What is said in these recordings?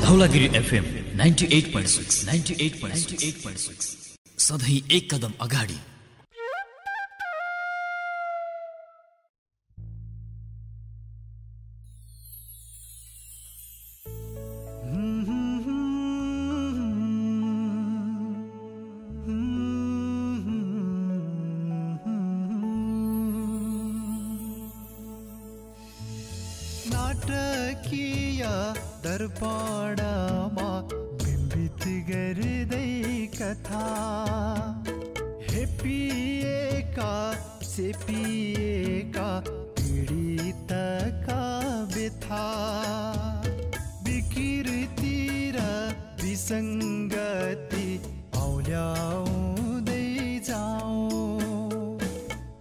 Dhaulagiri FM 98.6 सधैँ एक कदम अगाडि। नाटकीय दर्पणमा बिम्बित गर्दै कथा हेपिएका सेपिएका पीडितका व्यथा विकृति र विसङ्गति औल्याउँदै जाऊ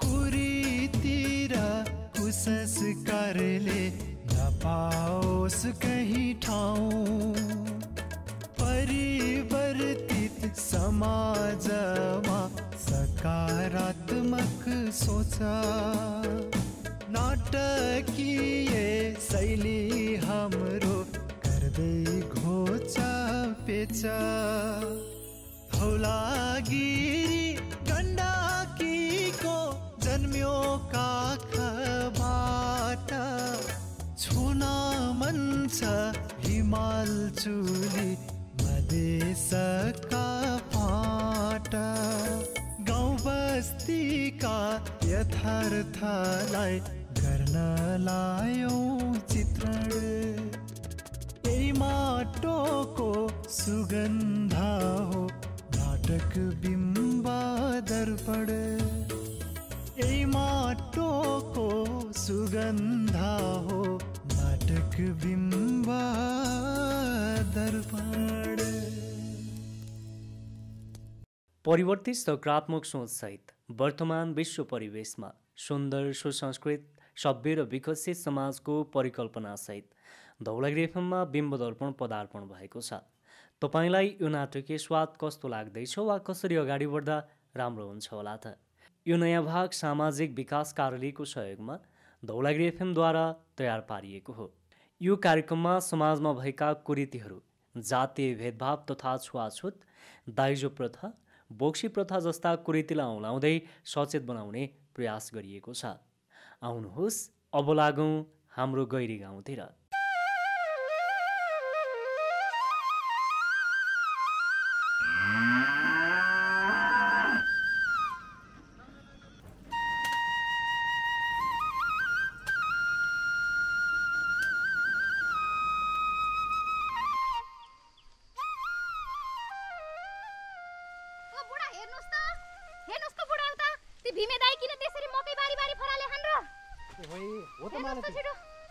कुरीति र कुसंस्कारले नपाओस् कहीँ ठाउँ परिवर्तित समाजमा सकारात्मक सोच नाटकीय शैली हाम्रो गर्दै घोचा पेचा धौलागिरी गण्डकीको जन्म्यो काखबाट छुन मन छ हिमाल चुली मधेसका फाट गाउँ बस्तीका यथार्थलाई गर्न लायौँ चित्रण यही माटोको सुगन्ध हो नाटक बिम्ब दर्पण यही माटोको सुगन्ध हो नाटक बिम्ब दर्पण। परिवर्तित सकारात्मक सोचसहित वर्तमान विश्व परिवेशमा सुन्दर सुसंस्कृत सभ्य र विकसित समाजको परिकल्पनासहित धौलागिरी एफएममा बिम्ब दर्पण पदार्पण भएको छ। तपाईँलाई यो नाटकीय स्वाद कस्तो लाग्दैछ वा कसरी अगाडि बढ्दा राम्रो हुन्छ होला त? यो नयाँ भाग सामाजिक विकास कार्यालयको सहयोगमा धौलागिरी एफएमद्वारा तयार पारिएको हो। यो कार्यक्रममा समाजमा भएका कुरीतिहरू, जातीय भेदभाव तथा छुवाछुत, दाइजो प्रथा, बोक्सी प्रथा जस्ता कुरीतिलाई औलाउँदै सचेत बनाउने प्रयास गरिएको छ। आउनुहोस् अब लागौँ हाम्रो गैरी गाउँतिर।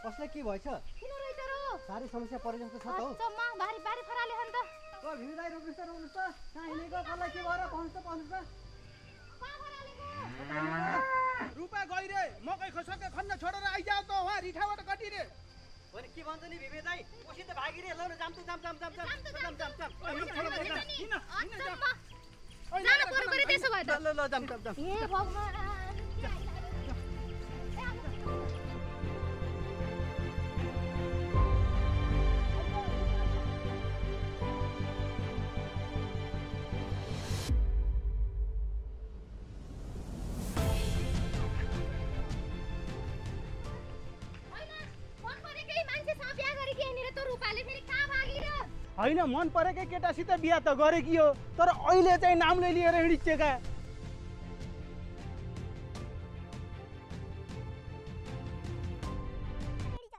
कसले के भएछ? किन रोइतरो? सारी समस्या परे जस्तो छ त हौ। चम्मा भारी भारी फराले हन त। ओ भिडाइ रोक्नुस् त कहाँ हिँडेको कसलाई के भएर पहुँच्छ कहाँ फरालेको? रुपा गइरे मकै खसके खन्न छोडेर आइजाउ त वहाँ रिठाबाट कटिरे। भने के भन्छ नि भिमे दाइ? कोसी त भागिरे ल न जाम त जाम। जान पर्यो परे त्यसो भए त। ल जाम। ए भगवान। होइन मन परेकै केटासित बिहा त गरेकी हो, तर अहिले चाहिँ नामले लिएर हिँडिचेका।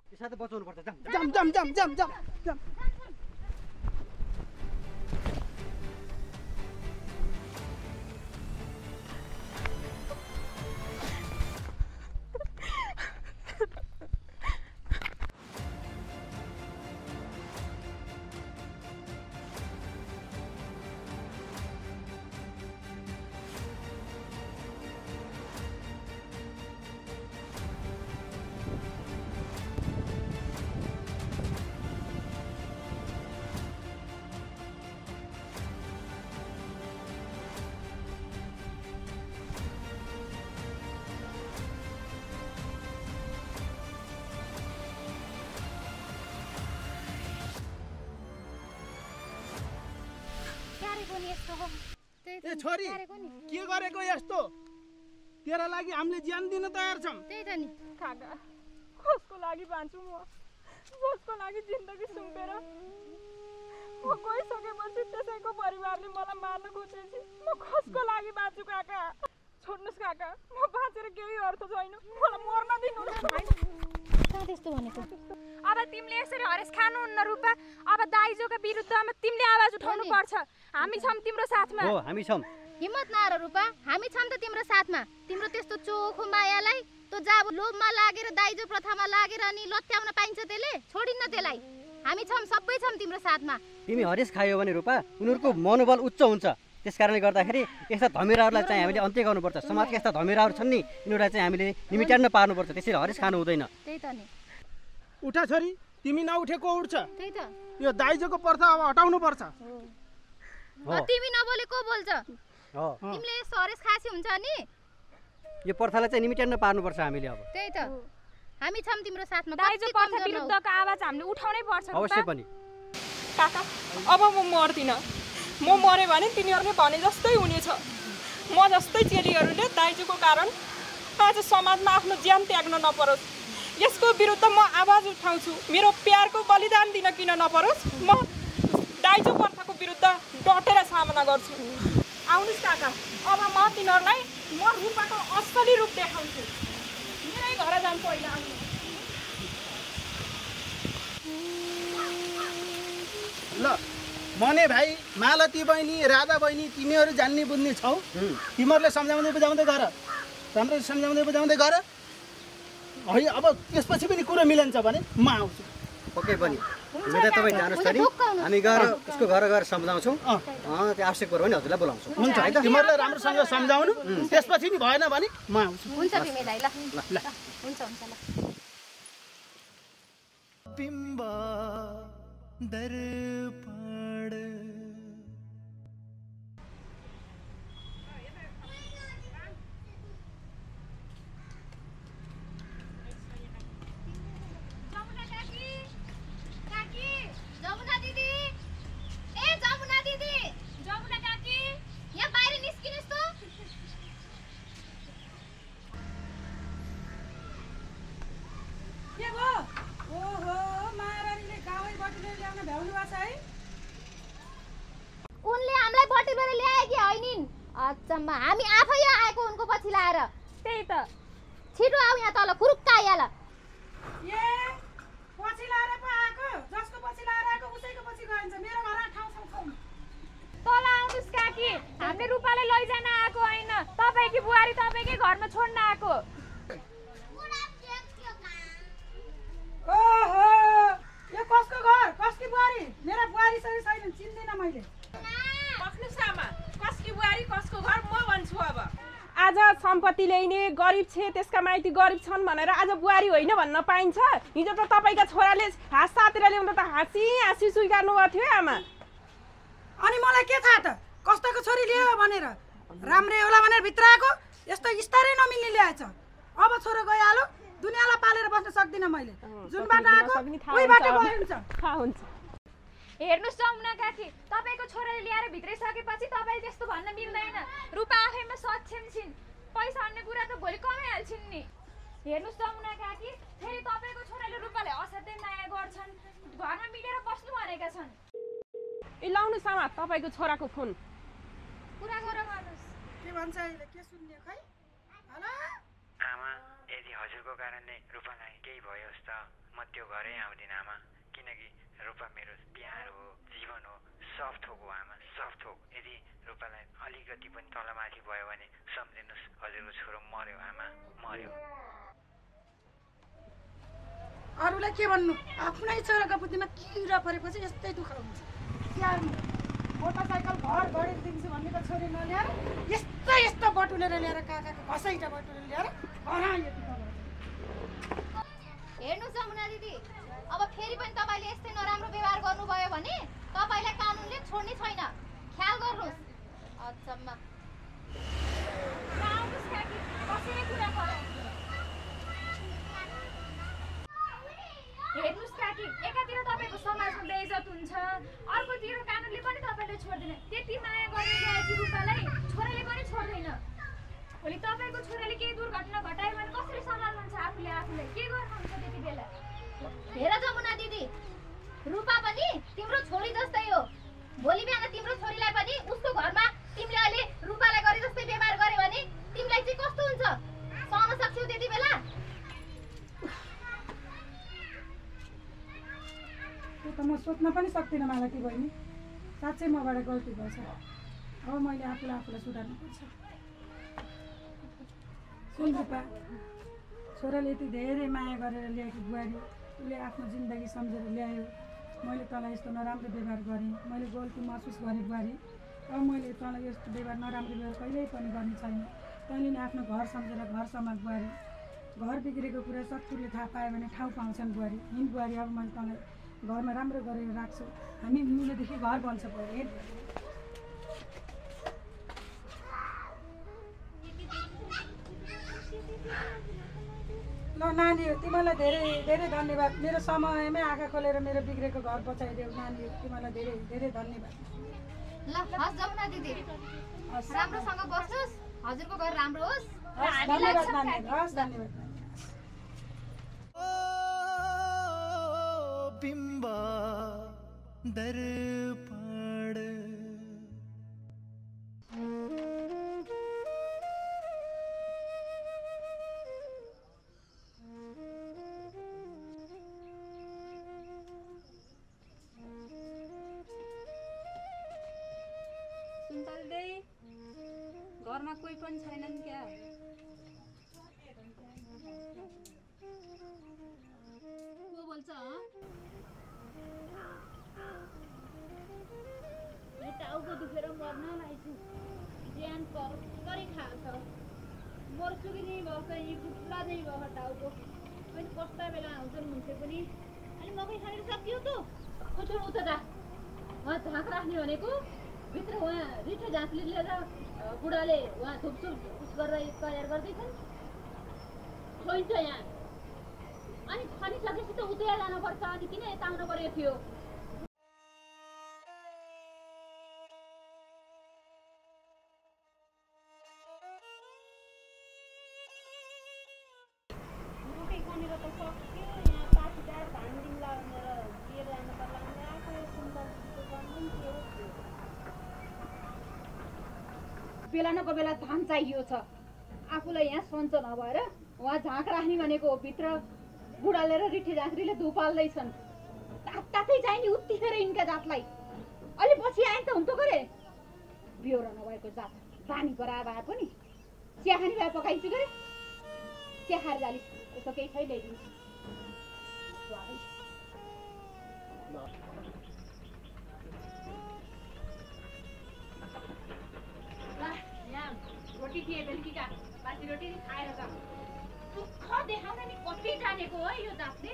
त्यसै त बचाउनु पर्छ। जाम। गरेको नि यस्तो हो त्यही ए छोरी के गरेको यस्तो तेरा लागि हामीले ज्यान दिन तयार छौं त्यही त नि काका कसको लागि बाँच्छु म जसको लागि जिन्दगी सुम्पेर म गइसकेपछि त्यसैको परिवारले मलाई मार्न खोजेछ म कसको लागि बाँच्छु काका छोड्नुस् काका म बाँचेर केही अर्थ छैन मलाई मर्न दिनुस् त्यस्तो भनेको अब तिमीले यसरी हरेस खानुहुन्न रूपा अब दाइजोको विरुद्धमा तिमीले आवाज उठाउनु पर्छ हामी छौं तिम्रो साथमा हो हामी छौं हिम्मत नहार रूपा हामी छौं त तिम्रो साथमा तिम्रो त्यस्तो चोखो मायालाई त जाब लोभमा लागेर दाइजो प्रथामा लागेर अनि लत्याउन पाइन्छ त्यसले छोडिन्न त्यसलाई हामी छौं सबै छौं तिम्रो साथमा तिमी हरेस खायो भने रूपा उनीहरुको मनोबल उच्च हुन्छ त्यसकारणले गर्दाखेरि यस्ता धमेराहरूलाई चाहिँ हामीले अन्त्य गर्नुपर्छ समाजका यस्ता धमेराहरू छन् नि यिनीहरूलाई चाहिँ हामीले निमिट्यान्न पार्नुपर्छ त्यसरी हरेस खानु हुँदैन त्यही त नि उठा छोरी तिमी नउठेको उठ्छ त्यही त यो दाइजोको प्रथा अब हटाउनु पर्छ तिमी नबोले को बोल्छ तिमीले यस्तो हरेस खासी हुन्छ नि यो प्रथालाई चाहिँ निमिट्यान्न पार्नुपर्छ हामीले अब त्यही त हामी छौं तिम्रो साथमा दाइजो प्रथा विरुद्धको आवाज हामीले उठाउनै पर्छ अवश्य पनि काका अब म मर्दिन म मरे भने तिनीहरूले भने जस्तै हुनेछ म जस्तै चेलीहरूले दाइजोको कारण आज समाजमा आफ्नो ज्यान त्याग्न नपरोस् यसको विरुद्ध म आवाज उठाउँछु मेरो प्यारको बलिदान दिन किन नपरोस् म दाइजो प्रथाको विरुद्ध डटेर सामना गर्छु आउनुस् काका अब म तिनीहरूलाई म रूपाको असली रूप देखाउँछु मेरै घर जान पहिला आउनु ल मने भाइ मालती बहिनी राधा बहिनी तिमीहरू जान्ने बुझ्ने छौ तिमीहरूले सम्झाउँदै बुझाउँदै गर राम्रो सम्झाउँदै बुझाउँदै गर है अब त्यसपछि पनि कुरो मिलन्छ भने म आउँछु ओके पनि हुँदा तपाईँ जानुहोस् त नि हामी गएर उसको घर गएर सम्झाउँछौँ त्यो आवश्यक पर्यो भने हजुरलाई बोलाउँछौँ हुन्छ है त तिमीहरूले राम्रोसँग सम्झाउनु त्यसपछि नि भएन भने म आउँछु हुन्छ बिमे दाइ ल ल हुन्छ हुन्छ ल बिम्ब दर्पण उनले हामीलाई बटुलेर ल्याए कि हैनिन् अचम्म हामी आफै आएको उनको पछि लाएर त्यही त छिटो आऊ यहाँ तल खुरुक्क आइहाल ए पछि लाएर पो आएको जसको पछि लाएर आएको उसैको पछि गइन्छ मेरो घर ठाउँ ठाउँ तल आउनुस् काकी हामीले रूपालाई लैजान आएको हैन तपाईकी बुहारी तपाईकै घरमा छोड्न आएको ओहो यो कसको घर कसकी बुहारी मेरा बुहारी सही छैन चिन्दिन मैले पक्नुस् आमा कसकी बुहारी कसको घर म भन्छु अब आज सम्पत्ति ल्याइने गरिब छे त्यसका माइती गरिब छन् भनेर आज बुहारी होइन भन्न पाइन्छ हिजो त तपाईका छोराले हाँस सातेर ल्याउँदा त हाँसी हाँसी स्वीकार्नु भएको थियो आमा अनि मलाई के थाहा त कस्तोको छोरी ल्यायो भनेर राम्रै होला भनेर भित्र आएको यस्तो इस्तारै नमिल्ने ल्याएछ अब छोरो गइहाल्यो दुनियाँलाई पालेर बस्न सक्दिन मैले जुन बाटो आएको उही बाटो गयो हुन्छ हुन्छ हेर्नुस् जमुना काकी तपाईको छोराले ल्याएर भित्रिसकेपछि तपाईले त्यस्तो भन्न मिल्दैन रूपा आफैमा सक्षम छिन् पैसा अन्य कुरा त भोलि कमाइहाल्छिन् नि हेर्नुस् जमुना काकी फेरि तपाईको छोराले रूपाले असाध्यै माया गर्छन् घरमा मिलेर बस्नु भनेका छन् ए लाउनु सामा तपाईको छोराको फोन कुरा गर्नुस् के भन्छ अहिले के सुन्ने खै हेलो आमा यदि हजुरको कारणले रूपालाई केही भयोस् त म त्यो घरै आउँदिन आमा किनकि रूपा मेरो प्यार हो जीवन हो सब थोक हो आमा सब थोक यदि रूपालाई अलिकति पनि तलमाथि भयो भने सम्झिनुहोस् हजुरको छोरो मर्यो आमा मर्यो अरूलाई के भन्नु आफ्नै छोराको बुद्धिमा किरा परेपछि यस्तै दुःख हुन्छ मोटरसाइकल घर गाडी दिन्छु भनेको छोरी नल्याएर यस्तो यस्तो बटुलेर ल्याएर काकाको घसैटा बटुलेर ल्याएर हेर्नु जमुना दिदी अब फेरि पनि तपाईले यस्तै नराम्रो व्यवहार गर्नुभयो भने तपाईलाई कानुनले छोड्ने छैन ख्याल गर्नुस् अचम्म आउनुस् काकी कसरी कुरा गरौँ हेर्नुस् काकी एकातिर तपाईको समाजमा बेइज्जत हुन्छ अर्कोतिर कानुनले पनि तपाईलाई मैले छोड्दैन। त्यति माया गरेर ल्याएकी रूपालाई छोराले पनि छोड्दैन। भोलि तपाईँको छोराले केही दुर्घटना घटायो भने कसरी सम्हाल्नुहुन्छ आफूले आफूलाई? के गर्नुहुन्छ त्यति बेला? हेर जमुना दिदी, रूपा पनि तिम्रो छोरी जस्तै हो। भोलि बिहान तिम्रो छोरीलाई पनि उसको घरमा तिमीले अहिले रूपालाई गरे जस्तै व्यवहार गर्यो भने तिमीलाई चाहिँ कस्तो हुन्छ? सहन सक्छौ त्यति बेला? त्यो त म सोच्न पनि सक्दिनँ मालती बहिनी। साँच्चै मबाट गल्ती भएछ। अब मैले आफूलाई सुधार्नुपर्छ। सुन रूपा, छोराले यति धेरै माया गरेर ल्याएको बुहारी, उसले आफ्नो जिन्दगी सम्झेर ल्यायो। मैले तँलाई यस्तो नराम्रो व्यवहार गरेँ, मैले गल्ती महसुस गरेँ बुहारी। अब मैले तँलाई यस्तो व्यवहार नराम्रो व्यवहार कहिल्यै पनि गर्ने छैन। तैँले नै आफ्नो घर सम्झेर घर सम्हाल बुहारी। घर बिग्रेको कुरा शत्रुले थाहा पायो भने ठाउँ पाउँछन् बुहारी। हिँड बुहारी, अब मैले तँलाई घरमा राम्रो गरेर राख्छु। हामी मिलेदेखि घर बन्छ बुहारी। ल नानी, तिमीलाई धेरै धेरै धन्यवाद। मेरो समयमै आँखा खोलेर मेरो बिग्रेको घर बचाइदेऊ नानी। तिमीलाई धेरै धेरै धन्यवाद। ल हस् जमुना दिदी, राम्रोसँग बस्नुहोस्। हजुरको घर राम्रो होस्। धन्यवाद नानी। हस् धन्यवाद। बिम्ब दर्पण घरमा कोही पनि छैनन् क्या? को बोल्छ? टाउको दुखेर मर्न लाइछु। ज्यान करी खान्छ। मर्छु कि नि भएको यी खुट्ला चाहिँ भएको टाउको। अनि कस्ता बेला आउँछन् हुन्थ्यो पनि। अनि मकै खानेर सकियो त? छोड उता जा। उहाँ झाँक राख्ने भनेको भित्र उहाँ रिठो झाँक्ली लिएर बुढाले उहाँ थुपछुप उस गरेर तयार गर्दैछन्। छोइन्छ यहाँ। अनि खनिसकेपछि त उतै जानुपर्छ। अनि किन यता आउनु पऱ्यो थियो? रोटी खनेर त सक्यो। यहाँ पाठीदार धान दिउँला भनेर लिएर जानु पर्ला भने आएको सुन्तल गर्नु नि के हो? बेला न बेला धान चाहियो छ। आफूलाई यहाँ सन्च नभएर उहाँ झाँक राख्ने भनेको भित्र बुढाले र रिठी झाँक्रीले धुपाल्दैछन्। तातै चाहिने उत्तिखेर यिनका जातलाई। अलि पछि आए त हुन्थ्यो गरे। बेहोरा नभएको जात बानी गरा भए पनि चिया खाने भए पकाइन्छु गरे। चिया खाएर जालिस, यसो केही छैन ल्याइदिनु। रोटी थिए बेलुकीका बासी रोटी खाएर जा। दुःख देखाउन नि कति जानेको हो यो जातले।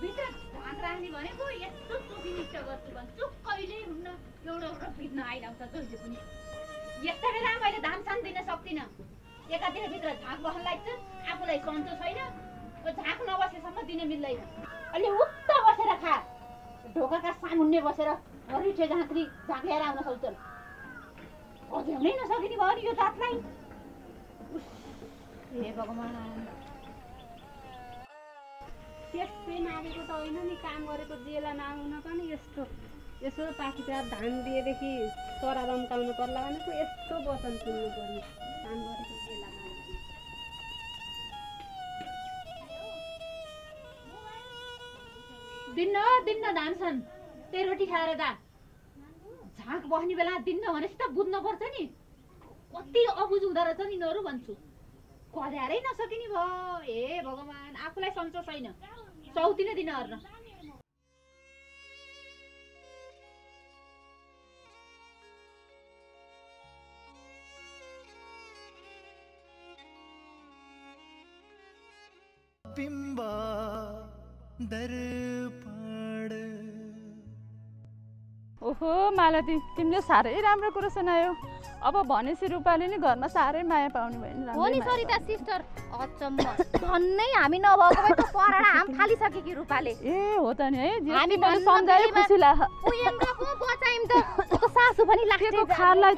भित्र धान राख्ने भनेको यस्तो चोखिनिष्ठ गर्छु भन्छु कहिल्यै हुन्न। एउटा भिड्न आइलाउँछ जहिले पनि। यस्ता बेला मैले धान सान दिन सक्दिनँ। एकातिर भित्र झाँक बस्न लाग्छ। आफूलाई सन्चो छैन। झाँक नबसेसम्म दिन मिल्दैन। अलि उत्त बसेर खा। ढोकाका सामुन्ने बसेर रिठे झाँक्री झाँक ल्याएर आउन सक्छन्। अझ्याउनै नसकिने भयो नि यो जातलाई। हे भगवान्, त्यसै मागेको त होइन नि। काम गरेको जेला नआउन पनि यस्तो यसो पाखीदार धान दिएदेखि चरा रम्काउनु पर्ला भनेको यस्तो वचन सुन्नु पर्ने। काम गरेको जेला दिन्न धान छन्। त्यही रोटी खाएर जा। झाँक बस्ने बेला दिन्न भनेपछि त बुझ्न पर्छ नि। कति अबुझ हुँदो रहेछ नि यिनीहरू भन्छु। कल्यारै नसकिने भयो। हे भगवान्, आफूलाई सन्चो छैन। चौतिने दिन हेर्न। बिम्ब दर्पण। ओहो मालती, तिमीले साह्रै राम्रो कुरो सुनायो। अब भनेपछि रूपाले नि घरमा साह्रै माया पाउने भयो नि। हो नि सरिता सिस्टर, अचम्म। धन्नै हामी नभएको भए त पराडा हाम थालिसके कि रूपाले। ए हो त नि है। हामी सम्झायो खुसी लाग्यो। उयेन्द्रको बचाइ टाइम त सासु पनि लाग्छ खारलाई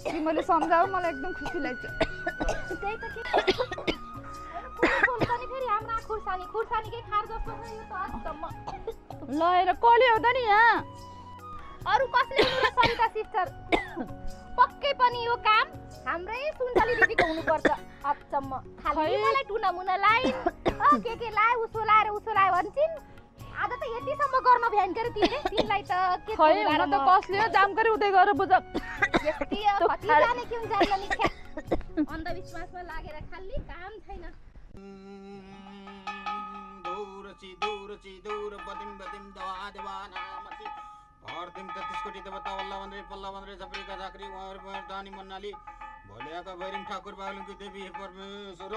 चाहिँ मैले सम्झाऊ मलाई एकदम खुसी लाग्छ त्यही त के खोल्छनी फेरि हाम्रो खुर्सानी खुर्सानीकै खार जस्तो छ यो त अचम्म लएर कसले हो त नि यहाँ अरु कसले हुनु सरिता सिस्टर पक्कै पनि यो काम हाम्रै सुन्तली दिदीको हुनुपर्छ अचम्म खाली मलाई टुना मुना लाइ के लाइ उसो लायो भन्छिन् आज त यतिसम्म गर्न भ्यान गरे तिमीलाई त के खै हुन त कसले हो जामकरी उतै गरेर बुझ यति कति जाने क्यों जान्न नि अन्धविश्वासमा लागेर खाली काम छैन दूर बदिम दवाना मति हरदिम 33 कोटी देवता पल्ला वन्द्रे सप्रिका झाकरी उहाँहरु दानी मन्नाली भोलियाका बैरिङ ठाकुर बागलुङकी देवी परमेश्वर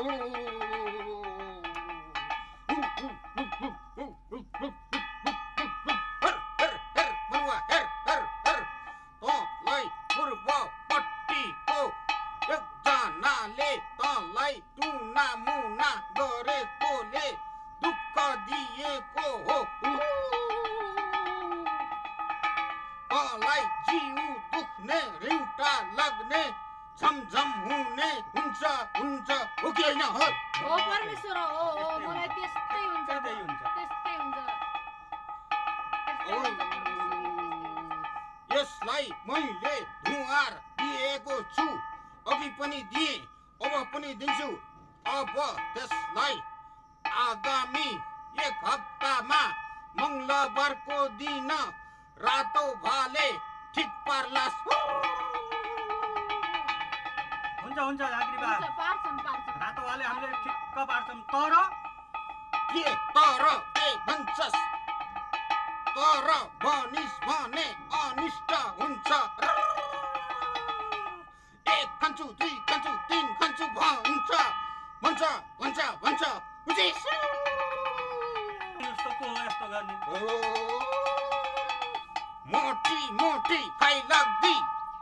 यसलाई मैले धुवार दिएको छु अघि पनि दिए अब पनि दिन्छु अब त्यसलाई आगामी 1 हप्तामा मंगलबारको दिन रातो भाले ठिक पार्लास हुन्छ झाँक्री बा रातो भाले हामीले ठिक्क पार्छौं तर के भन्छस् तर भनिस् भने अनिष्ट हुन्छ 1 खान्छु 2 खान्छु 3 खान्छु भन्छ बुझिस् यस्तो गर्ने मोटी खाइ लाग्दी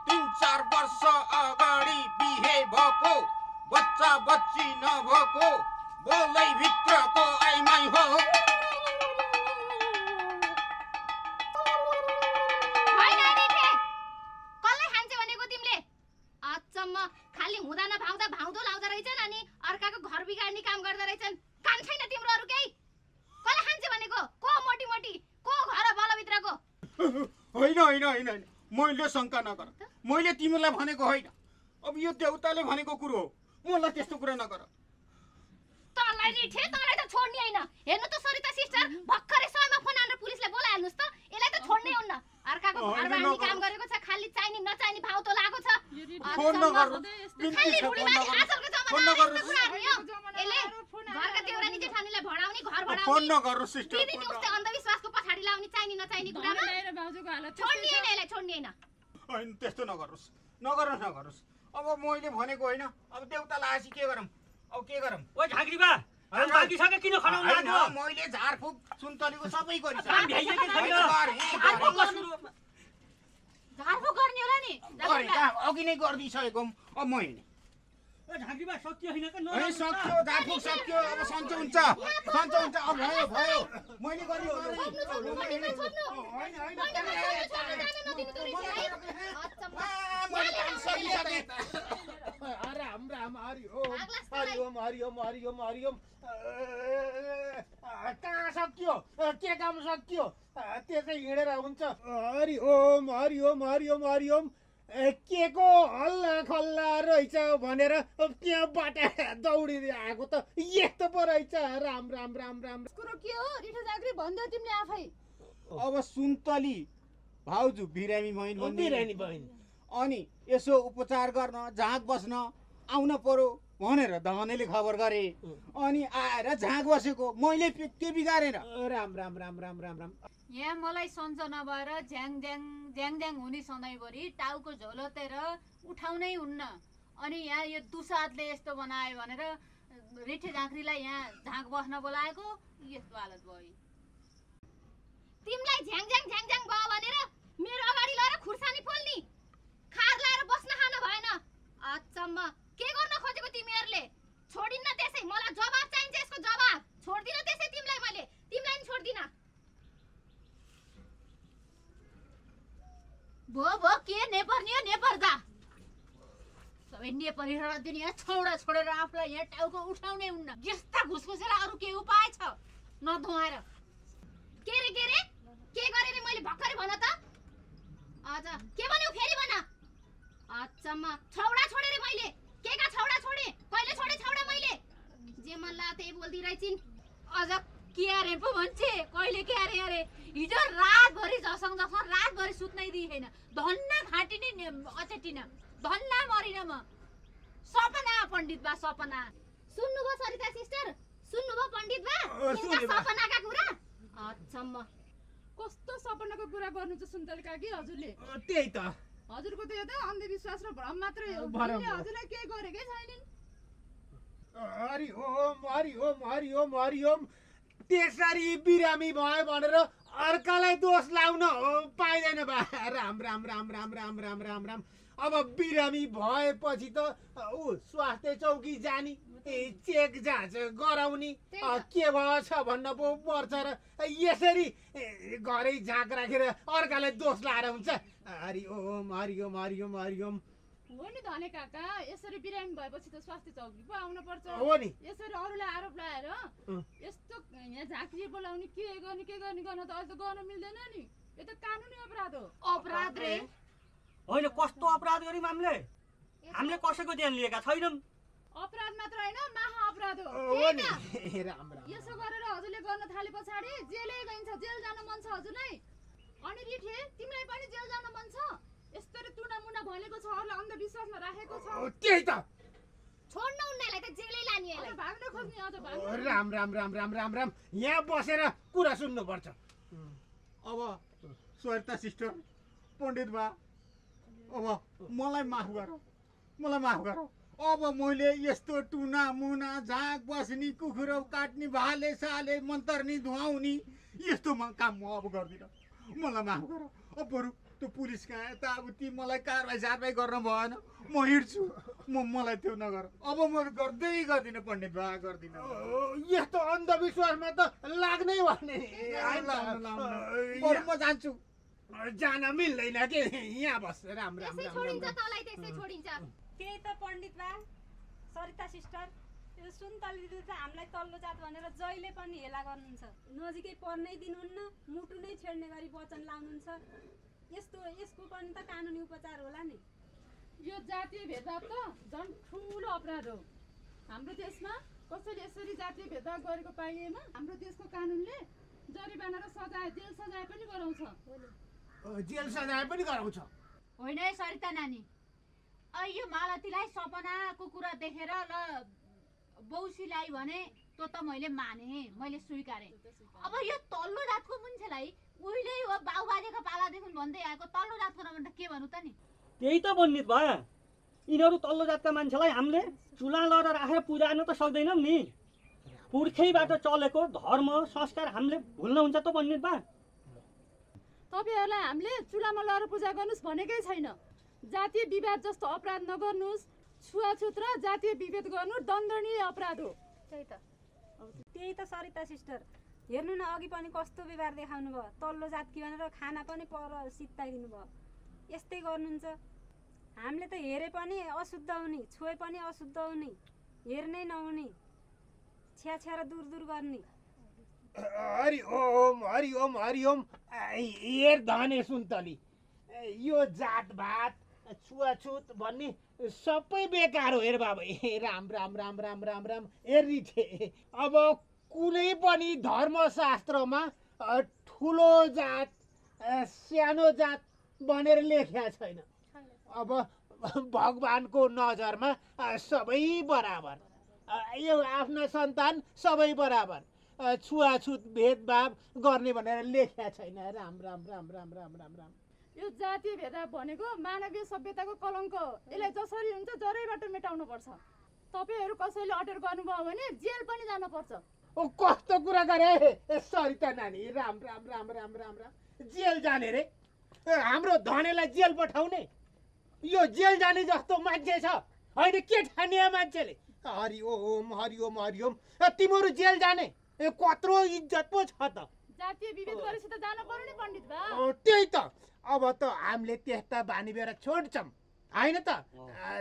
3-4 वर्ष अगाडि बिहे भएको बच्चा बच्ची नभएको बोलै भित्रको आइमाई हो खाली हुँदा नभाउँदा भाउँदो लाउँदा रहेछन् अनि अर्काको घर बिगार्ने काम गर्दा रहेछन् काम छैन तिम्रो अरु केही कसले खान्छ भनेको को मोटी को घर बलभित्रको होइन मैले शंका नगर मैले तिमीलाई भनेको होइन अब यो देउताले भनेको कुरो हो मलाई त्यस्तो कुरा नगर तँलाई रिठे तँलाई त छोड्ने हैन हेर्नु त सरिता सिस्टर भक्करै समयमा फोन आएर पुलिसले बोलाइहाल्नुस् त यसलाई त छोड्नै हुन्न अर्काको घर बाँड्ने काम गरेको छ खाली चाहिने नचाहिने भाउ त लागो छ फोन नगर खाली बुढीमाथि आजकलको जमाना यस्तो कुराहरु यो यसले घरका देउरानी जेठानीलाई भडाउने घर भडाउने फोन नगर सिस्टर दिदी उस्तै अन्धविश्वासको पछाडी लाउने चाहिने नचाहिने कुरामा छोड्ने हैन यसलाई छोड्ने हैन हैन त्यस्तो नगर्नुस् अब मैले भनेको होइन अब देउतालाई आसी के गरौँ अब के गरौँ ओ झाँक्री बा बाकी सके किन खनाउनु लाग्यो मैले झारफुक सुन्तलीको सबै गरिस झारफुक गर्ने होला नि अघि नै गरिदिइसकेको अब म हिँड्ने झाँक्री बा सक्यो हैन त सक्यो झारफुक सक्यो अब सन्चो हुन्छ अब भयो मैले हरिओम कहाँ सक्यो के काम सक्यो त्यसै हिँडेर हुन्छ हरिओम के को हल्ला खल्ला रहेछ भनेर त्यहाँबाट दौडिँदै आएको त यस्तो पो रहेछ राम कुरो के हो रिठो झाँक्री भन्दै तिमीले आफै अब सुन्तली भाउजू बिरामी बहिनी अनि यसो उपचार गर्न झाँक बस्न आउन पर्यो भनेर धनेले खबर गरे अनि आएर झाँक बसेको मैले त्यो बिगारेर राम यहाँ मलाई सन्चो नभएर झ्याङ हुने सधैँभरि टाउको झोलतेर उठाउनै हुन्न अनि यहाँ यो दुसादले यस्तो बनायो भनेर रिठे झाँक्रीलाई यहाँ झाँक बस्न बोलाएको यस्तो हालत भयो तिमीलाई झ्याङ भयो भनेर मेरो अगाडि लाएर खुर्सानी पोल्नी खार लाएर बस्न खान भएन अचम्म के गर्न खोजेको तिमीहरुले छोडिन्न त्यसै मलाई जवाफ चाहिन्छ यसको जवाफ छोड्दिन त्यसै तिमीलाई मैले अब नेपाली र दुनियाँ छौडा छोडेर आफूलाई यहाँ टाउको उठाउने हुन्न। यस्ता घुसघुसेर अरू के उपाय छ नधुवाएर? के रे के गरे रे मैले भर्खरै भन त। आज के भन्यौ फेरि भन। अचम्म छौडा छोडे रे मैले। के का छौडा छोडे? कहिले छोडे छौडा मैले? जे मन लाग्यो त्यही बोल्दै रहेछिन्। अझ के अरे पो भन्छे? कहिले के अरे हिजो रातभरि जसँग रातभरि सुत्नै दिएन। धन्ना खाटिने अचेटिन, धन्ना मरिन म। सपना पण्डित बा सपना। सुन्नुभयो सरिता सिस्टर? सुन्नुभयो पण्डित बा? सपनाका कुरा? अचम्म कस्तो सपनाको कुरा गर्नु छ सुन्तली काकी हजुरले? त्यही त हजुरको त यो त अन्धविश्वास र भ्रम मात्रै हो। हजुरले केही गरेकै छैनन्। हरिओम त्यसरी बिरामी भयो भनेर अर्कालाई दोष लाउन पाइँदैन बा। राम। अब बिरामी भएपछि त स्वास्थ्य चौकी जानी, चेक जाँच गराउने, के भएछ भन्न पो पर्छ र यसरी घरै झाँक राखेर अर्कालाई दोष लाएर हुन्छ? हरिओम हो नि धने काका, यसरी बिरामी भएपछि त स्वास्थ्य चौकी पो आउनु पर्छ। हो नि। यसरी अरूलाई आरोप लगाएर यस्तो यहाँ झाँक्री बोलाउने के गर्ने गर्न त अहिले त गर्न मिल्दैन नि। यो त कानुनी अपराध हो। अपराध रे होइन, कस्तो अपराध गर्यौँ हामीले? हामीले कसैको ज्यान लिएका छैनौँ। अपराध मात्र होइन, महा अपराध हो। यसो गरेर हजुरले गर्न थाले पछाडि जेलै गइन्छ। जेल जान मन छ हजुरलाई? अनि रिठे तिमीलाई पनि जेल जान मन छ? यस्तरी टुनामुना भनेको छ, अरूलाई अन्धविश्वासमा राखेको छ। त्यही त छोड्न उन्नाइलाई त जेलै लाने यसलाई। भाग्न खोज्ने अझ भाग्न। राम यहाँ बसेर कुरा सुन्नुपर्छ। अब सरिता सिस्टर, पण्डित बा, अब मलाई माफ गर। अब मैले यस्तो टुना मुना झाँक बस्ने, कुखुरो काट्ने, भाले साले मन्तर्नी धुवाउने यस्तो काम म अब गर्दिनँ। मलाई माफ गर। अब बरु त्यो पुलिसका यताउति मलाई कारवाही गर्न भएन। म हिँड्छु। मलाई त्यो नगर। अब म गर्दिनँ पण्डित बा, गर्दिनँ। यस्तो अन्धविश्वासमा त लाग्नै भन्ने। म जान्छु। जान मिल्दैन के, यहाँ बस। राम। छोडिन्छ तलाई त्यसै छोडिन्छ। त्यही त पण्डित बा, सरिता सिस्टर, यो सुन्तली दिदी त हामीलाई तल्लो जात भनेर जहिले पनि हेला गर्नुहुन्छ। नजिकै पर्नै दिनुहुन्न, मुटु नै छेड्ने गरी वचन लाउनुहुन्छ। यसको पनि त कानुनी उपचार होला नि। यो जातीय भेदभाव त झन् ठुलो अपराध हो। हाम्रो देशमा कसैले यसरी जातीय भेदभाव गरेको पाइएमा हाम्रो देशको कानुनले जरिवाना र सजाय, जेल सजाय पनि गराउँछ। जेल सजाय पनि गराउँछ। होइन है सरिता नानी, यो मालतीलाई सपनाको कुरा देखेर ल बौसीलाई भने त्यो त मैले माने, मैले स्वीकारेँ। अब यो तल्लो जातको मान्छेलाई उहिले हो बाउबाजेको पालादेखि भन्दै आएको तल्लो जातको नभन्दा के भन्नु त नि? त्यही त बन्नित भयो। यिनीहरू तल्लो जातका मान्छेलाई हामीले चुला लएर राखेर पुजार्न त सक्दैनौँ नि। पुर्खैबाट चलेको धर्म संस्कार हामीले भुल्न हुन्छ त बन्नित बा? तपाईँहरूलाई हामीले चुलामा लएर पूजा गर्नुहोस् भनेकै छैन। जातीय विवाद जस्तो अपराध नगर्नुहोस्। छुवाछुत र जातीय विभेद गर्नु दण्डनीय अपराध हो। त्यही त सरिता सिस्टर, हेर्नु न अघि पनि कस्तो व्यवहार देखाउनु भयो। तल्लो जात कि भनेर खाना पनि पर सित्ताइदिनु भयो। यस्तै गर्नुहुन्छ। हामीले त हेरे पनि अशुद्ध हुने, छोए पनि अशुद्ध हुने, हेर्नै नहुने, छ्या र दूर गर्ने। हरिओम हेर धने सुन्तली, यो जातभात छुवाछुत भन्ने सबै बेकार हो। हेर बाबा, राम हेर्री थिए। अब कुनै पनि धर्मशास्त्रमा ठुलो जात सानो जात भनेर लेखेको छैन। अब भगवानको नजरमा सबै बराबर, यो आफ्नो सन्तान सबै बराबर, छुवाछुत भेदभाव गर्ने भनेर लेखेको छैन। राम। यो जातीय भेदभाव भनेको मानवीय सभ्यताको कलङ्क हो। यसलाई जसरी हुन्छ जरैबाट मेटाउनु पर्छ। तपाईँहरू कसैले अटेर गर्नुभयो भने जेल पनि जानुपर्छ। कस्तो कुरा गरे सरिता नानी? राम। जेल जाने रे? हाम्रो धनेलाई जेल पठाउने? यो जेल जाने जस्तो मान्छे छ होइन? के ठाने मान्छेले? हरिओम तिमीहरू जेल जाने कत्रो इज्जत पो छ त। जातीय विभेद गरेपछि त जानु पर्यो नि पण्डित बा। त्यही त। अब त हामीले त्यस्ता बानी बेर छोड्छौँ। होइन त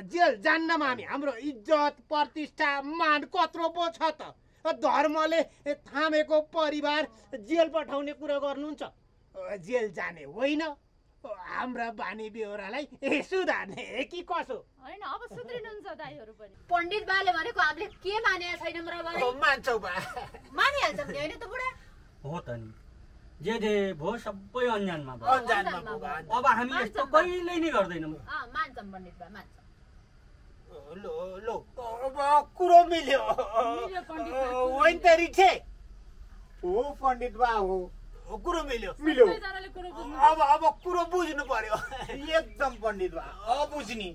जेल जान्नमा हामी हाम्रो इज्जत प्रतिष्ठा मान कत्रो पो छ त धर्मले थामेको परिवार जेल पठाउने कुरा गर्नुहुन्छ जेल जाने होइन हाम्रा बानी बेहोरालाई सुधार्ने कि कसो होइन अब सुध्रिनुहुन्छ दाइहरू पनि पण्डित बाले भनेको हामीले के मानेको छैनौँ र भने मान्छौ बा मानिहाल्छौँ नि होइन त बुढा हो त नि जे भो सबै अन्जानमा भयो अब हामी यस्तो कहिल्यै नि गर्दैनौँ मान्छौँ पण्डित बा मान्छौँ लो लो अब कुरो मिल्यो होइन त रिठे हो पण्डित बा हो कुरो मिल्यो अब कुरो बुझ्नु पर्यो एकदम पण्डित बा अब बुझ्ने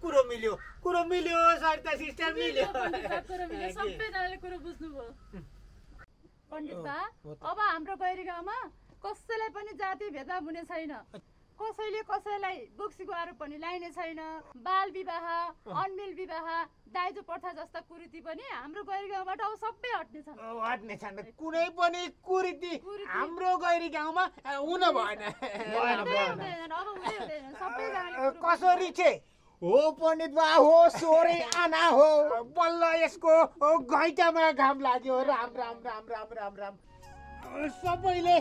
कुरो मिल्यो सरिता सिस्टर मिल्यो सबैजनाले कुरो बुझ्नुभयो पण्डित बा अब हाम्रो गैरी गाउँमा कसैलाई पनि जाति भेदभाव हुने छैन कसैले कसैलाई बोक्सीको आरोप पनि लाइने छैन बाल विवाह अनमेल विवाह दाइजो प्रथा जस्ता कुरीति पनि हाम्रो गैरी गाउँबाट अब सबै हट्ने छन् कुनै पनि कुरीति हाम्रो गैरी गाउँमा हुन भएन कसरी छे हो पण्डित बा हो सोरे आना हो बल्ल यसको घैँटामा घाम लाग्यो राम राम राम राम राम राम सबैले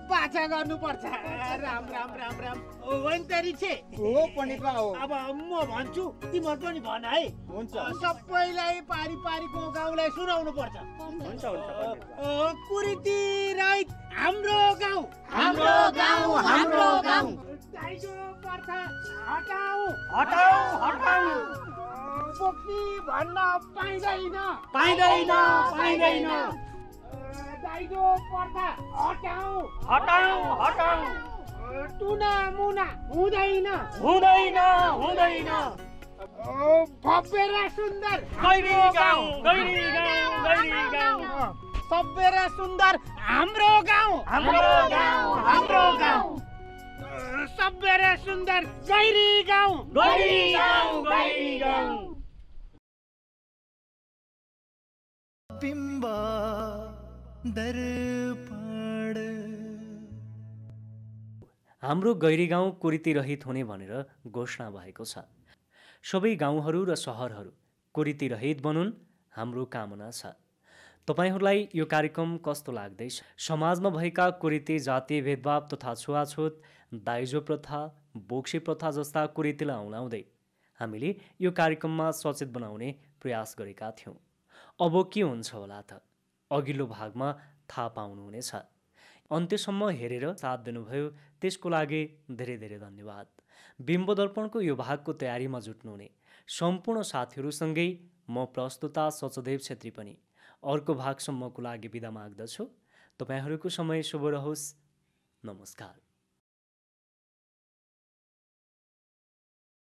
बाछा गर्नुपर्छ राम राम राम राम होइन त रिछे हो पण्डित बा हो अब म भन्छु तिमीहरू पनि भन है हुन्छ सबैलाई पारी पारीको गाउँलाई सुनाउनु पर्छ हुन्छ कुरीति रहित हाम्रो गाउँ दाइजो प्रथा हटाऊ बोक्सी भन्न पाइँदैन दाइजो प्रथा हटाऊ टुना मुना हुँदैन भव्य र सुन्दर गैरी गाउँ सभ्य र सुन्दर हाम्रो गाउँ सभ्य र सुन्दर गैरी गाउँ बिम्ब दर्पण हाम्रो गैरी गाउँ कुरीति रहित हुने भनेर घोषणा भएको छ सबै गाउँहरू र सहरहरू कुरीति रहित बनुन् हाम्रो कामना छ तपाईहरूलाई यो कार्यक्रम कस्तो लाग्दैछ समाजमा भएका कुरीति जातीय भेदभाव तथा छुवाछुत दाइजो प्रथा बोक्सी प्रथा जस्ता कुरीतिलाई औँलाउँदै हामीले यो कार्यक्रममा सचेत बनाउने प्रयास गरेका थियौँ अब के हुन्छ होला त अघिल्लो भागमा थाहा पाउनुहुनेछ अन्त्यसम्म हेरेर साथ दिनुभयो त्यसको लागि धेरै धेरै धन्यवाद बिम्ब दर्पणको यो भागको तयारीमा जुट्नुहुने सम्पूर्ण साथीहरूसँगै म प्रस्तुता सचदेव छेत्री पनि अर्को भागसम्मको लागि बिदा माग्दछु तपाईहरूको समय शुभ रहोस् नमस्कार